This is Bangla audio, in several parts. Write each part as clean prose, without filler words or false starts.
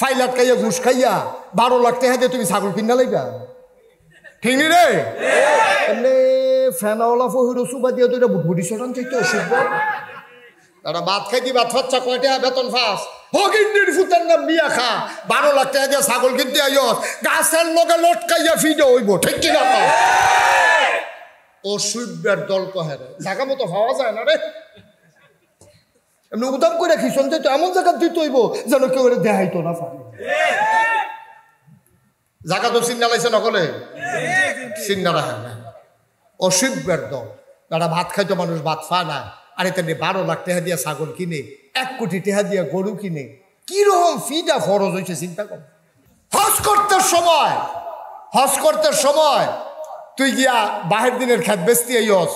ফাইলাট খাইয়া ঘুষ খাইয়া 12 লাখ টাকা দিয়ে তুমি ছাগল কিনা লাইবা ঠিক নি রে এমনি ফেনাওয়ালা ফহিরো সুবা দিয়ে তো এটা বুটবুটি শটান চাইতে অসুবিধা তারা ভাত খাইতি ভাত খরচা কয়টা বেতন ফাঁস হগিন্দির ফুতের নাম মিয়া খা 12 লাখ টাকা দিয়ে ছাগল কিনতে আইস গাছের লগে লটকাইয়া ফিডে হইব ঠিক কিনা অসুবিধার দল কহে রে জায়গা মতো পাওয়া যায় না রে এমনি উদাম করে খিসন তো এমন জায়গা দিতে হইব যেন কেউ দেখাইতো না পারে জায়গা তো চিন্তা লাইছে নকলে চিন্তা রাখে না অসুবিধার দল তারা ভাত খাইতো মানুষ ভাত পায় না আর এতে 12 লাখ টাকা দিয়ে ছাগল কিনে 1 কোটি টাকা দিয়ে গরু কিনে কিরকম ফিটা ফরজ হয়েছে চিন্তা কর হজ করতে সময় তুই গিয়া বাহের দিনের খেত বেচতে আইস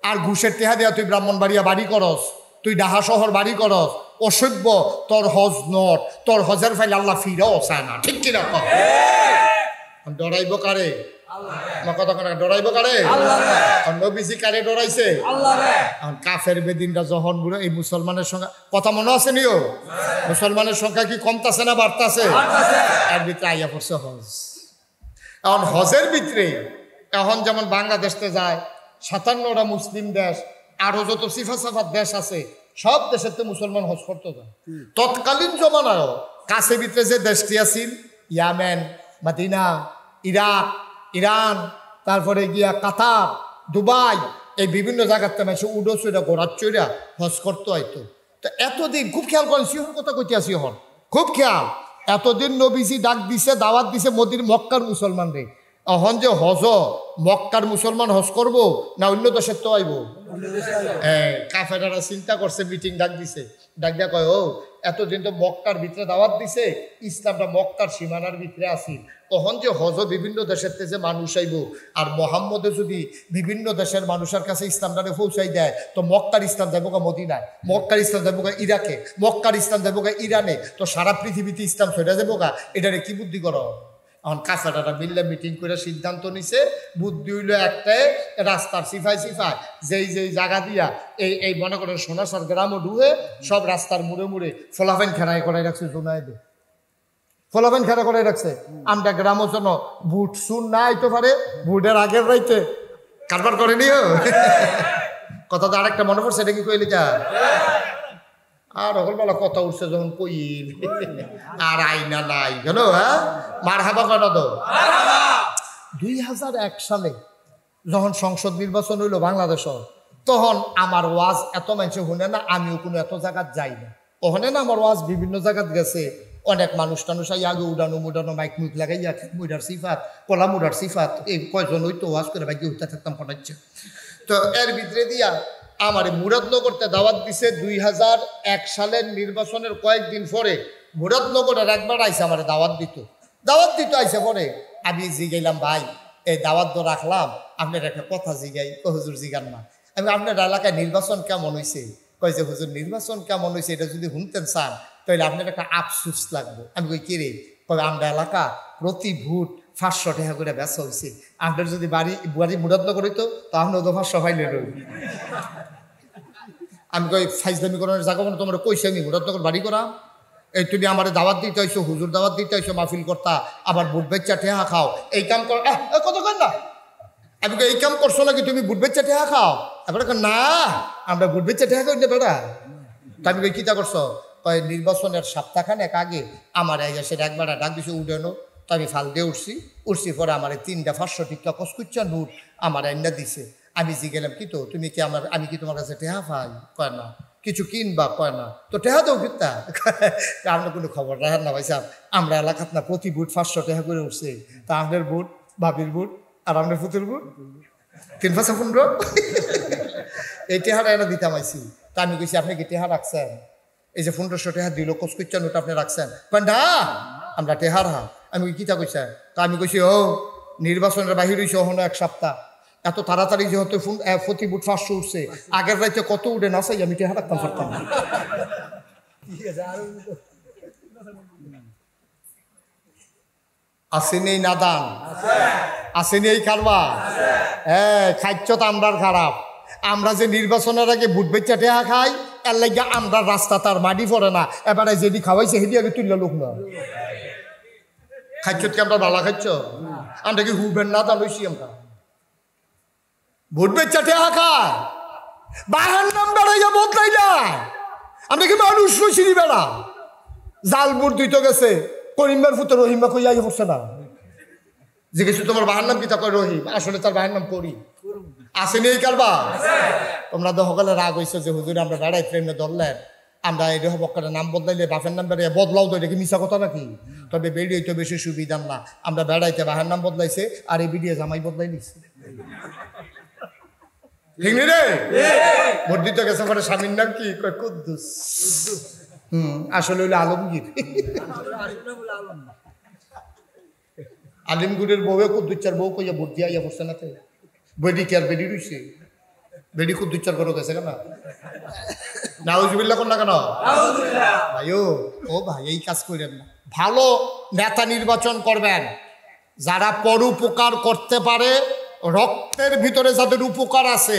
আর ঘুষের টাকা দিয়া তুই ব্রাহ্মণবাড়িয়া বাড়ি করস তুই ডাহা শহর বাড়ি করস অসভ্য তোর হজ নট তোর হজের ফাইল আল্লাহ ফিরাও চায় না ঠিক কিনা ডরাইব কারে আমার কথা ডরাইব কারে নবীজি কারে ডরাইছে কাফের বেদিনরা যখন বুড়ো এই মুসলমানের সংখ্যা কথা মনে আছে নিও মুসলমানের সংখ্যা কি কমতাছে না বাড়তাছে এর ভিতরে আইয়া পড়ছে হজ এখন হজের ভিতরে এখন যেমন বাংলাদেশতে যায় 57টা মুসলিম দেশ আরো যত সিফা সাফার দেশ আছে সব দেশের তো মুসলমান হজ করতে যায় তৎকালীন জমানায় কাছে ভিতরে যে দেশটি আছিল ইয়ামেন মাদিনা ইরাক ইরান তারপরে গিয়া কাতার দুবাই এই বিভিন্ন জায়গাতে মানুষ উডো চইরা ঘোড়ার চইরা হজ করতে হয়তো তো এতদিন খুব খেয়াল করেন সিহন কথা কইতে আসি হন খুব খেয়াল এতদিন নবীজি ডাক দিছে দাওয়াত দিছে মদির মক্কার মুসলমানরে এখন যে হজ মক্কার মুসলমান হজ করবো না অন্য দেশের তো আইব কাফেরারা চিন্তা করছে মিটিং ডাক দিছে ডাক দিয়া কয় ও এতদিন তো মক্কার ভিতরে দাওয়াত দিছে ইসলামটা মক্কার সীমানার ভিতরে আসি তখন যে হজ বিভিন্ন দেশের থেকে মানুষ আইব আর মোহাম্মদে যদি বিভিন্ন দেশের মানুষের কাছে ইসলামটাকে পৌঁছাই দেয় তো মক্কার ইসলাম যাবো গা মদিনায় মক্কার ইসলাম যাবো গা ইরাকে মক্কার ইসলাম যাবো গা ইরানে তো সারা পৃথিবীতে ইসলাম ছড়া যাবো গা এটারে কি বুদ্ধি করো এখন কাছাটারা মিললে মিটিং করে সিদ্ধান্ত নিছে বুদ্ধি হইল একটাই রাস্তার সিফাই যেই জায়গা দিয়া এই মনে করেন সোনাসার গ্রামও ডুবে সব রাস্তার মুড়ে মুড়ে ফলাফেন খেরাই করাই রাখছে জোনাইদে ফলাফেন খেরা করাই রাখছে আমরা গ্রামও যেন বুট শুন না আইতে পারে বুটের আগের রাইতে কারবার করে নিও কথা তো আরেকটা মনে পড়ছে এটা কি কইলি যা আর অকলবেলা কথা উঠছে যখন কইল আর আইনা নাই কেন হ্যাঁ মার হাবা কেন তো 2001 সালে যখন সংসদ নির্বাচন হইল বাংলাদেশ তখন আমার ওয়াজ এত মানুষ শুনে না আমিও কোনো এত জায়গায় যাই না ওখানে না আমার ওয়াজ বিভিন্ন জায়গায় গেছে অনেক মানুষ টানুষ আগে উড়ানো মুডানো মাইক মুখ লাগাইয়া মুডার সিফাত কলা মুডার সিফাত এই কয়জন হইতো ওয়াজ করে ভাগ্য হইতে থাকতাম পড়াচ্ছে তো এর ভিতরে দিয়া আমার মুরাদনগরতে দাওয়াত দিছে 2001 সালের নির্বাচনের কয়েকদিন পরে মুরাদনগরের একবার আইসে আমার দাওয়াত দিত আইসে পরে আমি জিগাইলাম ভাই এই দাওয়াত তো রাখলাম আপনার একটা কথা জিগাই হুজুর জিগান না আমি আপনার এলাকায় নির্বাচন কেমন হয়েছে কই যে হুজুর নির্বাচন কেমন হয়েছে এটা যদি শুনতেন চান তাহলে আপনার একটা আফসুস লাগবে আমি কই কে রে কবে আমরা এলাকা প্রতি ভোট 500 টাকা করে বেচা হয়েছে আপনার যদি বাড়ি মুরাদনগর হইতো তাহলে তো 500 ফাইলে রইল আমি কই ফাইজলামি করার জায়গা মানে তোমার কইছে আমি মুরাদনগর বাড়ি করা এই তুমি আমার দাওয়াত দিতে হইছো হুজুর দাওয়াত দিতে হইছো মাহফিল করতা আবার বুট বেচা টেহা খাও এই কাম কর কত কর না আমি এই কাম করছো নাকি তুমি বুট বেচা টেহা খাও এবার না আমরা বুট বেচা টেহা করি না বেটা তা আমি কই কিতা করছো কয় নির্বাচনের সপ্তাহখানেক আগে আমার সেটা একবার ডাক দিছে উডেনো তো আমি ফাল দিয়ে উঠছি পরে আমার 3টা 500 টিকা কসকুচ্চা নোট আমার আইনা দিছে আমি জিগেলাম কি তো তুমি কি আমি কি তোমার কাছে টেহা পাই কয় না কিছু কিনবা কয় না তো টেহা দাও কিতা আপনার কোনো খবর রাখার না ভাই সাহেব আমরা এলাকাত না প্রতি বুট 500 টাকা করে উঠছে তা আপনার বুট ভাবির বুট আর আপনার পুতুর বুট 3-5-15 এই টেহাটা এনে দিতাম আইসি তা আমি কইছি আপনি কি টেহা রাখছেন এই যে 1500 টাকা দিল কসকুচ্চা নোট আপনি রাখছেন না আমরা টেহার আমি কিতা কইছে তা আমি কইছি ও নির্বাচনের বাহির হইছে হনো 1 সপ্তাহ এত তাড়াতাড়ি যেহেতু প্রতি বুট 500 উঠছে আগের রাইতে কত উঠে না চাই আমি টেহা রাখতাম পারতাম না আসেনি নাদান আসেনি এই কারবা হ্যাঁ খাইছ তো আমরার খারাপ আমরা যে নির্বাচনের আগে বুট বেচা টেহা খাই এর লাগে আমরা রাস্তা তার মাটি পড়ে না এবারে যেটি খাওয়াইছে সেটি আগে তুললে লোক না খাচ্ছ কি আমরা বালা খাচ্ছ? আমরা কি হুবেন না তা লইছি আমরা ভোট বেচা টেহা খায় বাহার নাম বেড়াইয়া বদলাই যায়। আমরা কি মানুষ রইছি বেড়া জাল বুট দিতে গেছে করিমবার ফুতে রহিমা কইয়া পড়ছে না জিজ্ঞেস তোমার বাহার নাম কি তা কয় রহিম, আসলে তার বাহার নাম করিম। আসেনি এই কারবা? তোমরা তো সকালে রাগ হইছো যে হুজুর আমরা বেড়াই ট্রেনে ধরলেন, আমরা এই বক্কারের নাম বদলাইলে বাপের নাম বেড়ে বদলাও তো, এটা কি মিশা কথা নাকি? তবে বেরিয়ে তো বেশি সুবিধা না, আমরা বেড়াইতে বাহার নাম বদলাইছে আর এই বিডিএ জামাই বদলাই নিচ্ছে। ঠিক নি রে? ভোট দিতে গেছে পরে স্বামীর নাম কি কয় কুদ্দুস, আসলে হইলো আলমগীর। আলিমগুড়ের বউয়ে কুদ্দুচ্চার বউ কইয়া ভোট দিয়া ইয়া বসছে না তো, বেডি কি আর বেডি রইছে, বেডি কুদ্দুচ্চার করে গেছে কেন? নাউজুবিল্লাহ কোন না কেন ভাই? ও ভাই এই কাজ করেন না। ভালো নেতা নির্বাচন করবেন যারা পরোপকার করতে পারে, রক্তের ভিতরে যাদের উপকার আছে,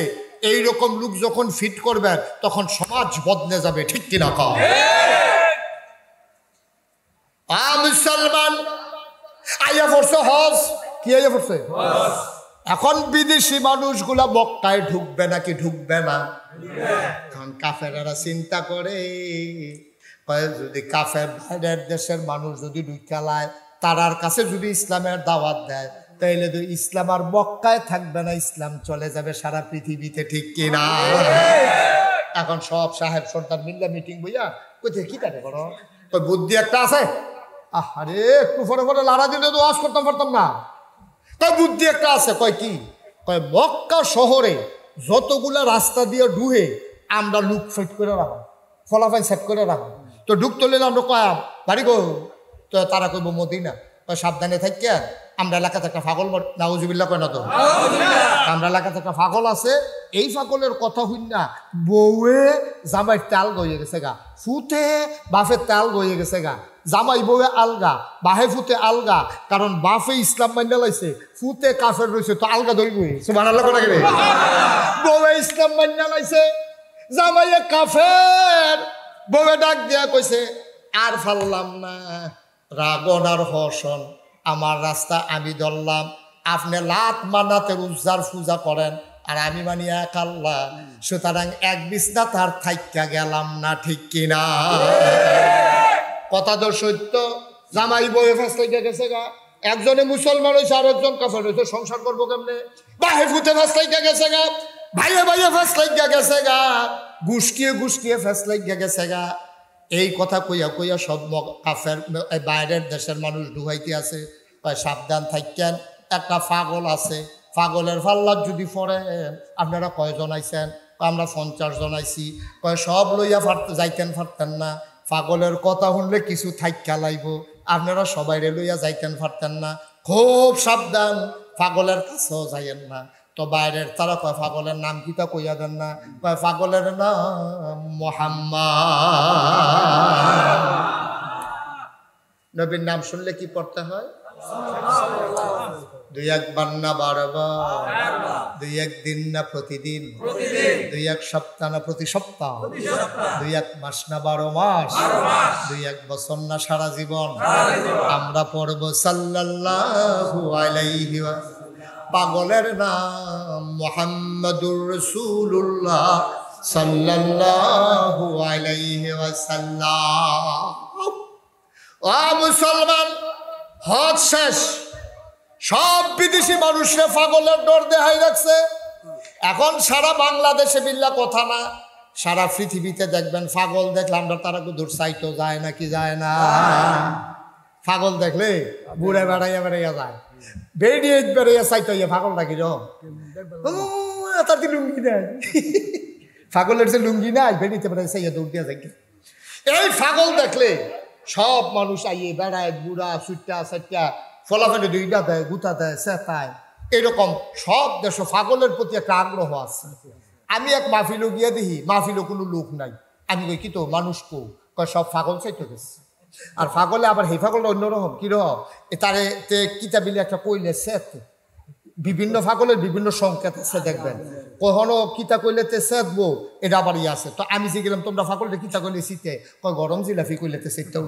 এই রকম লোক যখন ফিট করবেন তখন সমাজ বদলে যাবে। ঠিক কিনা কও? মুসলমান আইয়া পড়ছে হজ, কি আইয়া পড়ছে? এখন বিদেশি মানুষগুলা মক্কায় ঢুকবে নাকি ঢুকবে না? এখন কাফেরেরা চিন্তা করে যদি কাফের বাইরের দেশের মানুষ যদি ঢুকালায়, তারার কাছে যদি ইসলামের দাওয়াত দেয়, তাইলে তো ইসলাম আর মক্কায় থাকবে না, ইসলাম চলে যাবে সারা পৃথিবীতে। ঠিক কিনা? এখন সব সাহেব সর্দার মিল্লা মিটিং বইয়া কোথায় কি কাটে করো, তোর বুদ্ধি একটা আছে? আরে একটু পরে পরে লাড়া দিলে তো ওয়াজ করতাম পারতাম না। কয় বুদ্ধি একটা আছে। কয় কি? কয় মক্কা শহরে যতগুলা রাস্তা দিয়ে ঢুহে আমরা লুক সেট করে রাখো, ফলাফল সেট করে রাখো। তো ঢুকতে হলে আমরা কয় বাড়ি গো, তো তারা কইব মদিনা। কয় সাবধানে থাকি, আমরা এলাকাতে একটা ফাগল, নাউজুবিল্লাহ কয় না তো, আমরা এলাকাতে একটা ফাগল আছে। এই ফাগলের কথা হইন না, বউয়ে জামাই তেল গইয়ে গেছে গা, ফুতে বাফের তেল গইয়ে গেছে গা। জামাই বউয়ে আলগা, বাহে ফুতে আলগা, কারণ বাফে ইসলাম মাইনা লাইছে, ফুতে কাফের রয়েছে, তো আলগা ধরবই। সুবহানাল্লাহ কোন নাকি? বউয়ে ইসলাম মাইনা লাইছে, জামাইয়ে কাফের। বউয়ে ডাক দিয়া কইছে আর ফাললাম না, রাগন আর হসন, আমার রাস্তা আমি ধরলাম, আপনি লাত মানাতে উজ্জার পূজা করেন আর আমি মানি এক আল্লাহ, সুতরাং এক বিছনা তার থাইকা গেলাম না। ঠিক কিনা? কথা তো সত্য। জামাই বউয়ে ফেসলাইয়া গেছে গা, একজনে মুসলমান হয়েছে আর একজন কাফের হয়েছে, সংসার করবো কেমনে? বাহে ফুতে ফেসলাইয়া গেছে গা, ভাইয়ে ভাইয়ে ফেসলাইয়া গেছে গা, গুসকিয়ে গুসকিয়ে ফেসলাইয়া গেছে গা। এই কথা কইয়া কইয়া সব কাফের বাইরের দেশের মানুষ ঢুকাইতে আছে। সাবধান থাকেন, একটা পাগল আছে, পাগলের ফাল্লার যদি পড়ে, আপনারা কয়জন আইছেন? আমরা 50 জন আইছি। কয় সব লইয়া যাইতেন পারতেন না, পাগলের কথা শুনলে কিছু থাইকা লাইব, আপনারা সবাই লইয়া যাইতেন পারতেন না, খুব সাবধান, পাগলের কাছেও যাইয়েন না। তো বাইরের তারা কয় পাগলের নাম কিতা কইয়া দেন না? কয় পাগলের নাম মুহাম্মদ। নবীর নাম শুনলে কি পড়তে হয়? দুই একবার না বারবার, দুই একদিন না প্রতিদিন, দুই এক সপ্তাহ না প্রতি সপ্তাহ, দুই এক মাস না 12 মাস, দুই এক বছর না সারা জীবন আমরা পড়ব সাল্লাল্লাহু আলাইহি ওয়াসাল্লাম। পাগলের নাম মুহাম্মাদুর রাসূলুল্লাহ সাল্লাল্লাহু আলাইহি ওয়াসাল্লাম। ও মুসলমান, হজ শেষ, সব বিদেশি মানুষরা পাগলের ডর দেখাই রাখছে। এখন সারা বাংলাদেশে বিল্লা কথা না, সারা পৃথিবীতে দেখবেন পাগল দেখলে আমরা তারা দূর চাইতো যায় নাকি যায় না? পাগল দেখলে বুড়ে বেড়াইয়া বেড়াইয়া যায়, বেরিয়ে বেড়াইয়া চাইতো পাগল নাকি তার লুঙ্গি নাই, পাগলের যে লুঙ্গি নাই, বেরিয়েতে বেড়াই চাইয়া দৌড় দিয়া যায়। এই পাগল দেখলে সব মানুষ আইয়ে বেড়ায়, বুড়া সুইটা সাইটা ফলাফলে দুইটা দেয়, গুতা দেয়, চেতায়। এরকম সব দেশ পাগলের প্রতি একটা আগ্রহ আছে। আমি এক মাহফিলও গিয়ে দেখি, মাহফিলও কোনো লোক নাই। আমি কই কি তো মানুষ কয় সব পাগল চাইতে গেছে। আর পাগলে আবার সেই পাগলটা অন্যরকম, কিরকম তারে কিতাবিলে একটা কইলে সেত, বিভিন্ন পাগলের বিভিন্ন সংকেত আছে দেখবেন। কখনো কিতা কইলেতে সেতবো, এটা আবার ইয়ে আছে। তো আমি যে গেলাম তোমরা পাগলটা কিতা কইলে শীতে, কয় গরম জিলাফি কইলেতে সেটাও,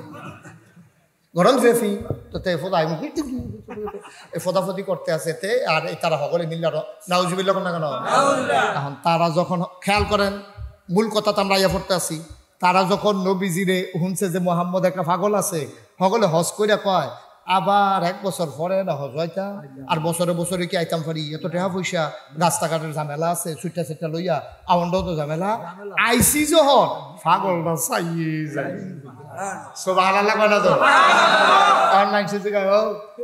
গরম জিলাফি তো তে ফোদা এই ফোদাফদি করতে আছে তে আর এই তারা সকলে মিল্লার নাউজুবিল্লাহ না কেন। এখন তারা যখন খেয়াল করেন মূল কথা তো আমরা ইয়া পড়তে আসি, তারা যখন নবীজিরে শুনছে যে মোহাম্মদ একটা পাগল আছে, সকলে হজ কইরা কয় আবার 1 বছর পরে না হজ হইতা, আর বছরে বছরে কি আইতাম পারি, এত টাকা পয়সা, রাস্তাঘাটের ঝামেলা আছে, ছুটটা ছুটটা লইয়া আমারও তো ঝামেলা আইসি যখন পাগলটা চাইয়ে যায়। সুবহানাল্লাহ কয় না তো? আর নাইছে যে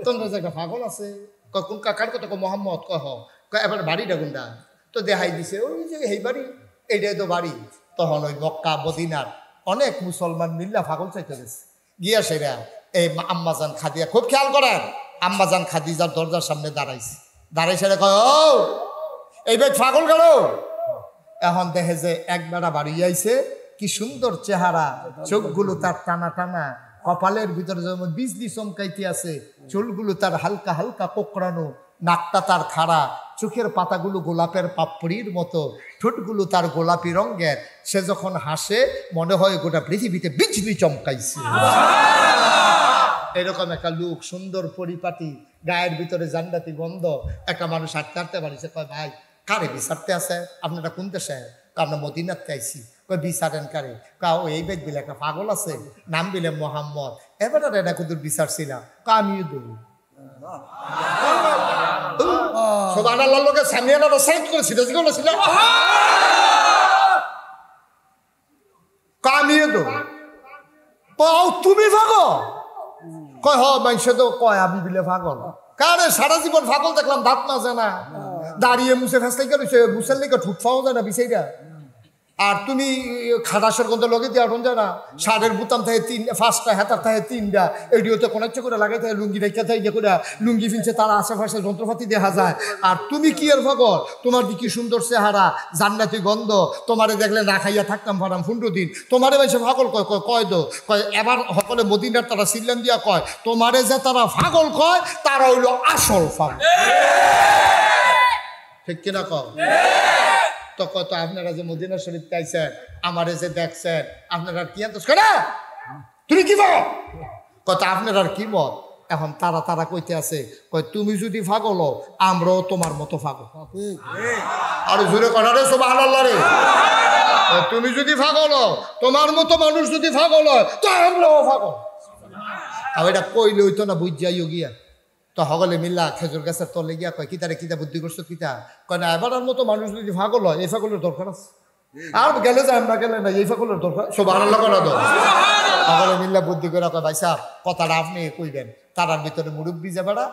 তোমরা যে একটা পাগল আছে, কোন কাকার কথা কয় মোহাম্মদ, কয় এবার বাড়িটা কোনটা, তো দেখাই দিছে ওই যে এই বাড়ি, এইটাই তো বাড়ি। তখন ওই মক্কা মদিনার অনেক মুসলমান মিল্লা পাগল চাইতে গেছে, গিয়া সেরা এই আম্মাজান খাদিজা, খুব খেয়াল করেন, আম্মাজান খাদিজার দরজার সামনে দাঁড়াইছে, দাঁড়াইছে কয় ও এই ভাই পাগল গেল। এখন দেখে যে এক বেড়া বাড়ি আইছে, কি সুন্দর চেহারা, চোখগুলো তার টানা টানা, কপালের ভিতরে যেমন বিজলি চমকাইতে আছে, চুলগুলো তার হালকা হালকা কোকড়ানো, নাকটা তার খাড়া, চোখের পাতাগুলো গোলাপের পাপড়ির মতো, ঠোঁটগুলো তার গোলাপি রঙের, সে যখন হাসে মনে হয় গোটা পৃথিবীতে বিজলি চমকাইছে। এরকম একটা লোক, সুন্দর পরিপাটি, গায়ের ভিতরে জান্নাতি গন্ধ, একটা মানুষ হাঁটতে হাঁটতে পারিছে, কয় ভাই কারে বিচারতে আছে, আপনারা কোন দেশে? আমরা মদিনাতে আইছি। কয় বিচারেন কারে? কাও এই বেদ বিলে একটা পাগল আছে, নাম বিলে মোহাম্মদ, এবারে এটা কুদুর বিচার ছিলাম, আমিও দৌড় সুবহানাল্লাহ লোকে সামিয়ানা সাইড করেছিল, যেগুলো ছিল আমিও দৌড়। তুমি পাগল? কয় হ মানুষে তো কয় আমি বিলে পাগল। কারে সারা জীবন পাগল দেখলাম, দাঁত না জানা, দাঁড়িয়ে মুছে ফেসলাই করেছে, মুছের লেগে ঠুট পাওয়া যায় না বিষয়টা। আর তুমি খাটাসের গন্ধ লগে দিয়ে আটন যায় না, শাড়ের বুতাম থাকে 5টা, হাতার থাকে 3টা, এডিওতে কোনাচ্ছে করে লাগাই থাকে, লুঙ্গি রেখা থাকে করে লুঙ্গি ফিনছে, তার আশেপাশে যন্ত্রপাতি দেখা যায়। আর তুমি কি এর পাগল? তোমার কি সুন্দর চেহারা, জান্নাতি গন্ধ, তোমারে দেখলে না খাইয়া থাকতাম পারাম 15 দিন। তোমারে বেশি পাগল কয়, কয় দো কয় এবার সকলে মদিনার তারা সিল্লান দিয়া কয়, তোমারে যে তারা পাগল কয় তারা হইল আসল পাগল, ঠিক কিনা কও? তো কত আপনারা যে মদিনা শরীফ চাইছেন, আমারে যে দেখছেন, আপনারা কি তুমি কি বল কত আপনার আর কি মত? এখন তারা তারা কইতে আছে, কয় তুমি যদি পাগল আমরাও তোমার মতো পাগল। আর জোরে কথা রে সুবহানাল্লাহ রে, তুমি যদি পাগল তোমার মতো মানুষ যদি পাগল হয় তো আমরাও পাগল। আর এটা কইলে হইতো না, বুঝ যাইও গিয়া। তো সকলে মিল্লা খেজুর গাছের তলে গিয়া কয় কিতারে কিতা বুদ্ধি করছো কিতা, কয় না এবার মতো মানুষ যদি পাগল হয় এই পাগলের দরকার আছে, আর গেলে যায় আমরা গেলে না, এই পাগলের দরকার। সুবহানাল্লাহ করা দাও। সকলে মিল্লা বুদ্ধি করে কয় ভাই সাহেব কথাটা আপনি কইবেন। তারার ভিতরে মুরব্বী যে বেড়া,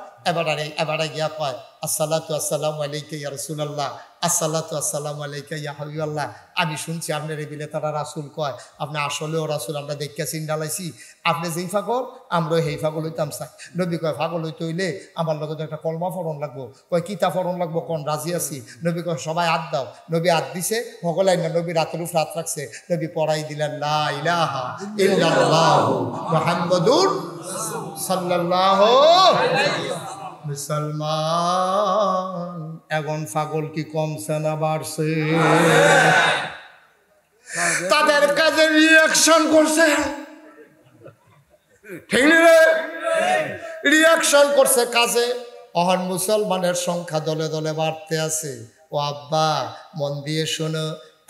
এবারে গিয়া কয় আসসালাতু আসসালামু আলাইকা ইয়া রাসূলুল্লাহ, আসসালাতু আসসালামু আলাইকা ইয়া হাবিবাল্লাহ। আমি শুনছি আপনার এই বিলে তারা রাসূল কয়, আপনি আসলেও রাসূল, আমরা দেখিয়া চিন্ডালাইছি, আপনি যেই পাগল আমরাও সেই পাগল হইতাম চাই। নবী কয় পাগল হইতে হইলে আমার লগত একটা কলমা ফরণ লাগবো। কয় কিতা ফরণ লাগবো কোন, রাজি আছি। নবী কয় সবাই হাত দাও। নবী হাত দিছে, সকলাই না, নবী রাতের উপর হাত রাখছে, নবী পড়াই দিলেন লা ইলাহা ইল্লাল্লাহু মুহাম্মাদুর সাল্লাল্লাহু মুসলমান। এখন পাগল কি কমছে না বাড়ছে? তাদের কাজে রিয়াকশন করছে, ঠিক রে, রিয়াকশন করছে কাজে। অহন মুসলমানের সংখ্যা দলে দলে বাড়তে আছে। ও আব্বা মন দিয়ে শোনো,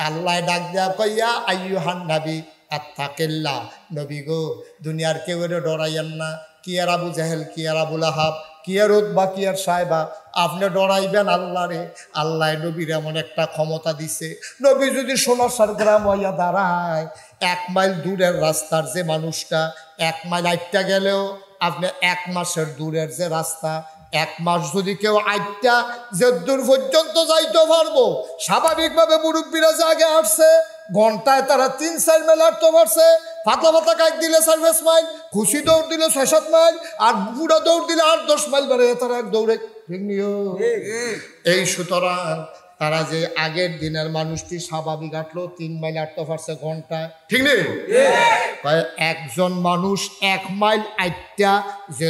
আল্লাহ ডাক দেয়া কইয়া আইয়ুহান নবী আত্তাকিল্লাহ, নবী গো দুনিয়ার কেউ ডরাইয়েন না। কি আর আবু জাহেল, কি আর আবু লাহাব, কি আর উতবা, কি আর সাহেবা, আপনি ডরাইবেন আল্লাহ রে। আল্লাহ নবীর এমন একটা ক্ষমতা দিছে, নবী যদি সোনারসার গ্রাম হইয়া দাঁড়ায়, 1 মাইল দূরের রাস্তার যে মানুষটা 1 মাইল আইটটা গেলেও আপনি 1 মাসের দূরের যে রাস্তা 1 মাস যদি কেউ আইটটা যে দূর পর্যন্ত যাইতে পারবো, স্বাভাবিকভাবে মুরব্বীরা যে আগে আসছে ঘন্টায় তারা 3-4 মাইল হাঁটতে পারছে। পাতলা পাতলা কাক দিলে 4-5 মাইল, খুশি দৌড় দিলে 6-7 মাইল, আর বুড়া দৌড় দিলে 8-10 মাইল বেড়ে তারা এক দৌড়ে, ঠিক নিও। এই সুতরাং তারা যে আগের দিনের মানুষটি স্বাভাবিক হাঁটলো 3 মাইল হাঁটতে পারছে ঘন্টায়, ঠিক নেই? একজন মানুষ 1 মাইল আইটটা যে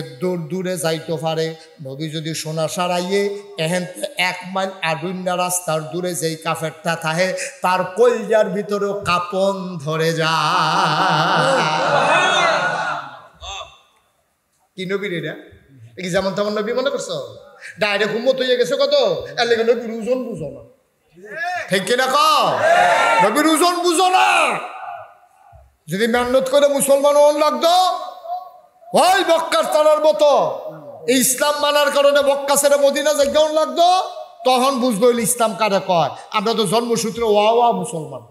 দূরে যাইতে পারে, নবী যদি সোনা সারাইয়ে এহেন 1 মাইল আডুন্না রাস্তার দূরে যেই কাফেরটা থাকে তার কলজার ভিতরেও কাপন ধরে যায়। কি নবীর এটা কি যেমন তেমন নবী মনে করছো ডাইরেক্ট উম্মত হয়ে গেছে কত এর লেগে নবীর ওজন বুঝো না ঠিক কিনা কও নবীর ওজন বুঝো না যদি মেহনত করে মুসলমান হন লাগতো ওই মক্কার তারার মতো ইসলাম মানার কারণে মক্কা ছেড়ে মদিনা যাইতেও লাগতো তখন বুঝবো ইসলাম কারে কয় আমরা তো জন্মসূত্রে ওয়া মুসলমান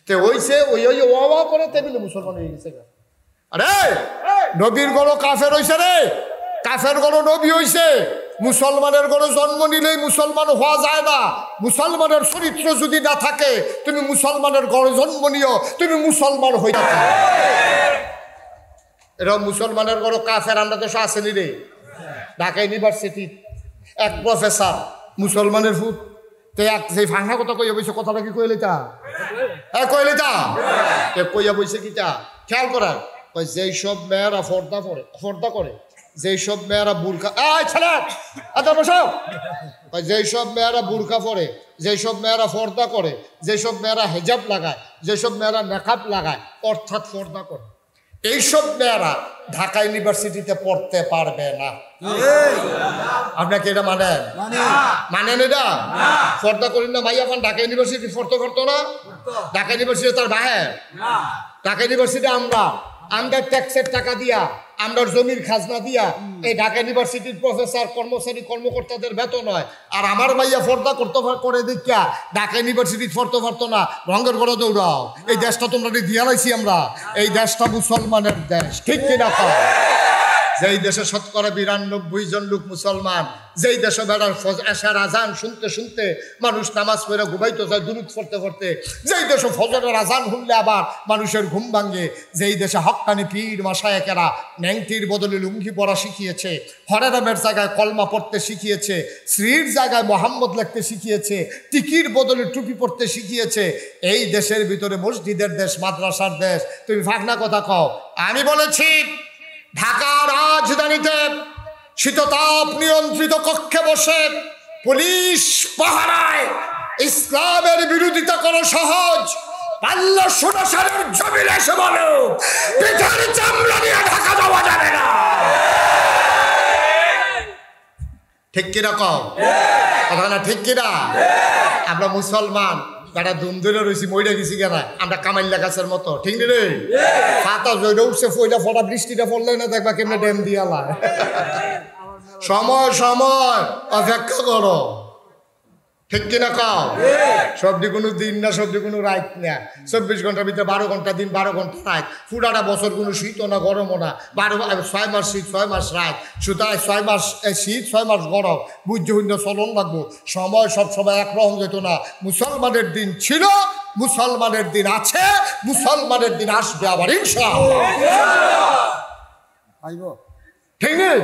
তে হইছে ওই ওয়া করে তেবিলে মুসলমান হয়ে গেছে আরে নবীর গড় কাফের হইছে রে কাফের গড় নবী হইছে মুসলমানের গড়ে জন্ম নিলেই মুসলমান হওয়া যায় না মুসলমানের চরিত্র যদি না থাকে তুমি মুসলমানের গড়ে জন্ম নিও তুমি মুসলমান হয়ে থাকো এরকম মুসলমানের গড় কাফের আমরা দেশে আসেনি রে ঢাকা ইউনিভার্সিটি এক প্রফেসর মুসলমানের ফুট তে এক যে ফাঁকা কথা কইয়া বইছে কথাটা কি কইলে তা কইলে তা কইয়া বইছে কিটা খেয়াল করা যেই সব মেয়েরা ফর্দা করে যেই সব মেয়েরা বুরকা ছেলে যেই সব মেয়েরা বুরকা পরে যেই সব মেয়েরা ফর্দা করে যেই সব মেয়েরা হেজাব লাগায় যেসব মেয়েরা নেকাব লাগায় অর্থাৎ ফর্দা করে এইসব মেয়েরা ঢাকা ইউনিভার্সিটিতে পড়তে পারবে না আপনাকে এটা মানেন এটা ফর্দা করেন না ভাই এখন ঢাকা ইউনিভার্সিটি পড়তে পারতো না ঢাকা ইউনিভার্সিটি তার বাহের ঢাকা ইউনিভার্সিটি আমরা ট্যাক্সের টাকা দিয়া আমরা জমির খাজনা দিয়া এই ঢাকা ইউনিভার্সিটির প্রফেসর কর্মচারী কর্মকর্তাদের বেতন হয় আর আমার ভাইয়া ফর্দা করতে করে দেখিয়া ঢাকা ইউনিভার্সিটি পড়তে পারতো না রঙের ঘরে দৌড়াও এই দেশটা তোমরা দিয়া লাইছি আমরা এই দেশটা মুসলমানের দেশ ঠিক কিনা যেই দেশে ৯২ জন লোক মুসলমান যেই দেশে বেড়ার এশার আজান শুনতে শুনতে মানুষ নামাজ পড়ে ঘুমাইতে যায় দুরূদ পড়তে পড়তে যেই দেশে ফজরের আজান শুনলে আবার মানুষের ঘুম ভাঙে যেই দেশে হক্কানি পীর মাশায়েখেরা ন্যাংটির বদলে লুঙ্গি পরা শিখিয়েছে হরেরামের জায়গায় কলমা পড়তে শিখিয়েছে শ্রীর জায়গায় মোহাম্মদ লিখতে শিখিয়েছে টিকির বদলে টুপি পড়তে শিখিয়েছে এই দেশের ভিতরে মসজিদের দেশ মাদ্রাসার দেশ তুমি ফাঁকনা কথা কও আমি বলেছি ঢাকার রাজধানীতে শীততাপ নিয়ন্ত্রিত কক্ষে বসে পুলিশ পাহারায় ইসলামের বিরোধিতা করা সহজ ১৫০০ সালের জমিনে এসে বলো পিঠের চামড়া নিয়ে ঢাকা যাওয়া যাবে না ঠিক কিনা কও কথা না ঠিক কিনা আমরা মুসলমান তারা ধুম ধরে রয়েছি মইরা গেছি কেনা আমরা কামাইল্লা গাছের মতো ঠিক নি রে পাতা জয়টা উঠছে ফইটা ফটা বৃষ্টিটা পড়লে না দেখবা কেমনে ড্যাম দিয়ালা সময় অপেক্ষা করো ঠিক কিনা কাও সবদি কোনো দিন না সবদি কোনো রাত না ২৪ ঘন্টার ভিতরে ১২ ঘন্টা দিন ১২ ঘন্টা রাত পুরাটা বছর কোনো শীতও না গরমও না ৬ মাস শীত ৬ মাস রাত সুতরাং ৬ মাস শীত ৬ মাস গরম বুঝ্য হইন্য চলন লাগবো সময় সব সময় একরকম যেত না মুসলমানের দিন ছিল মুসলমানের দিন আছে মুসলমানের দিন আসবে আবার ইনশাআল্লাহ ঠিক নেই